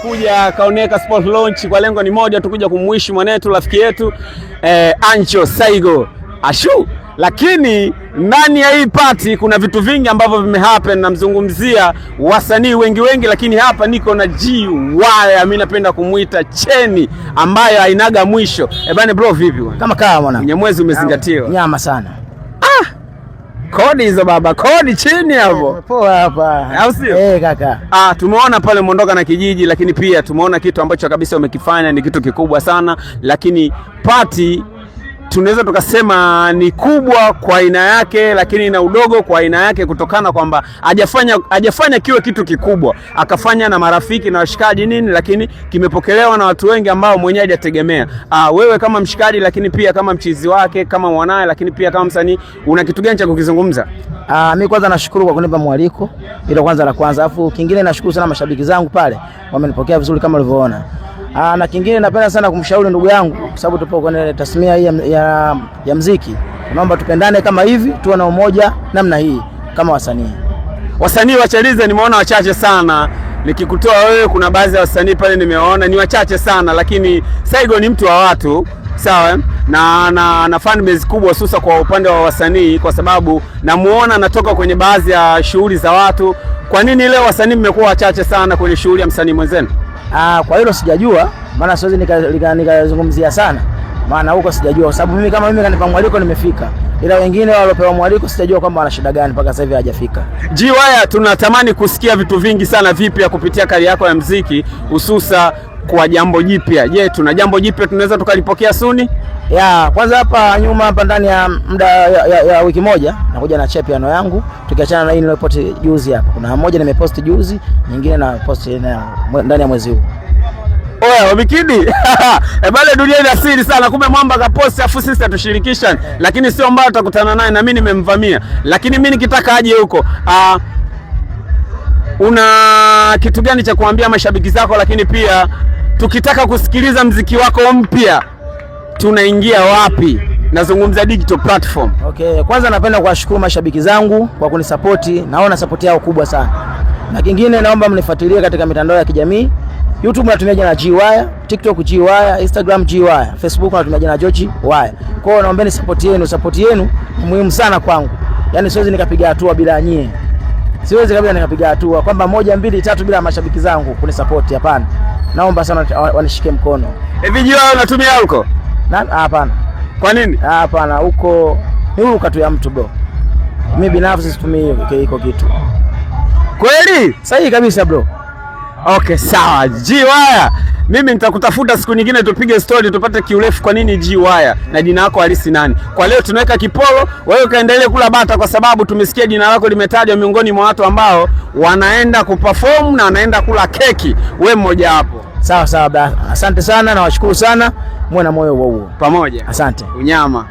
Kuja Kaoneka Sport Launch kwa lengo ni moja, tukuja kumwishi mwanetu rafiki yetu Ancho Saigo Ashu. Lakini ndani ya hii party kuna vitu vingi ambavyo vimehappen. Namzungumzia wasanii wengi, lakini hapa niko na G-Wire, mimi napenda kumuita cheni ambayo hainaga mwisho. Bana bro, vipi kama mwana Mnyamwezi umezingatiwa? Nyama sana. Kodi hizo baba, kodi chini hapo. Poa hapa. Au sio? Kaka. Tumeona pale Mondoka na kijiji, lakini pia tumeona kitu ambacho kabisa umekifanya ni kitu kikubwa sana, lakini party tunaweza tukasema ni kubwa kwa aina yake, lakini na udogo kwa aina yake, kutokana kwamba hajafanya kiwe kitu kikubwa, akafanya na marafiki na washikaji nini, lakini kimepokelewa na watu wengi ambao mwenyewe hajategemea. Wewe kama mshikaji, lakini pia kama mchizi wake, kama mwanae, lakini pia kama msanii, una kitu gani cha kukizungumza? Mimi kwanza nashukuru kwa kunipa mwaliko. Hilo kwanza la kwanza. Alafu kingine nashukuru sana mashabiki zangu pale, wamenipokea vizuri kama ulivyoona. Na kingine napenda sana kumshauri ndugu yangu, kwa sababu tupo kwenye tasnia hii ya muziki. Tunaomba tupendane kama hivi, tuwe na umoja namna hii kama wasanii. Wasanii wa Chalize nimeona wachache sana. Nikikutoa wewe, kuna baadhi ya wasanii pale nimeona ni wachache sana, lakini Saigo ni mtu wa watu, sawa, na fan base kubwa, hususa kwa upande wa wasanii, kwa sababu namuona anatoka kwenye baadhi ya shughuli za watu. Kwa nini leo wasanii mmekuwa wachache sana kwenye shughuli ya msanii mwenzenu? Kwa hilo sijajua, maana siwezi nikazungumzia sana, maana huko sijajua, kwa sababu mimi kanipa mwaliko nimefika, ila wengine waliopewa mwaliko sijajua kwamba wana shida gani mpaka sasa hivi hajafika. G-Wire, tunatamani kusikia vitu vingi sana vipya kupitia kari yako ya muziki, hususa kwa jambo jipya. Je, tuna jambo jipya tunaweza tukalipokea suni? Kwanza hapa nyuma hapa ndani ya muda ya wiki moja nakuja na piano yangu, tukiachana na hii nilipost juzi hapa. Kuna moja nimepost juzi, nyingine na post ndani ya mwezi huu. Oya, wabikidi. Bale dunia ina siri sana. Kumbe mwamba kapost afu sisi tushirikishan. Lakini sio mbaya tutakutana naye, na mimi nimemvamia. Lakini mimi nikitaka aje huko, una kitu gani cha kuambia mashabiki zako? Lakini pia tukitaka kusikiliza mziki wako mpya, tunaingia wapi? Nazungumza digital platform. Kwanza napenda kuwashukuru mashabiki zangu kwa kunisapoti. Naona support yao kubwa sana. Na kingine naomba mnifuatilie katika mitandao ya kijamii. YouTube natumia jina G-Wire, TikTok G-Wire, Instagram G-Wire, Facebook natumia jina George Wire. Kwa hiyo naombeni support yenu. Support yenu ni muhimu sana kwangu. Yaani siwezi nikapiga hatua bila nyie. Siwezi kabisa nikapiga hatua kwamba 1 2 3 bila mashabiki zangu kunisupport, hapana. Naomba sana wanishike mkono. Video unatumia huko? Hapana. Kwa nini? Hapana, huko ni huko tu ya mtu bro. Mimi binafsi situmii hiyo kitu. Kweli? Sahihi kabisa bro. Sawa. G-Wire, mimi nitakutafuta siku nyingine tupige story, tupate kiurefu kwa nini G-Wire na jina lako halisi nani. Kwa leo tunaweka kipolo, wewe kaendelee kula bata, kwa sababu tumesikia jina lako limetajwa miongoni mwa watu ambao wanaenda kuperform na wanaenda kula keki. Wewe mmoja wapo. Sawa bro. Asante sana na washukuru sana. Muwe na moyo huo. Pamoja. Asante. Unyama.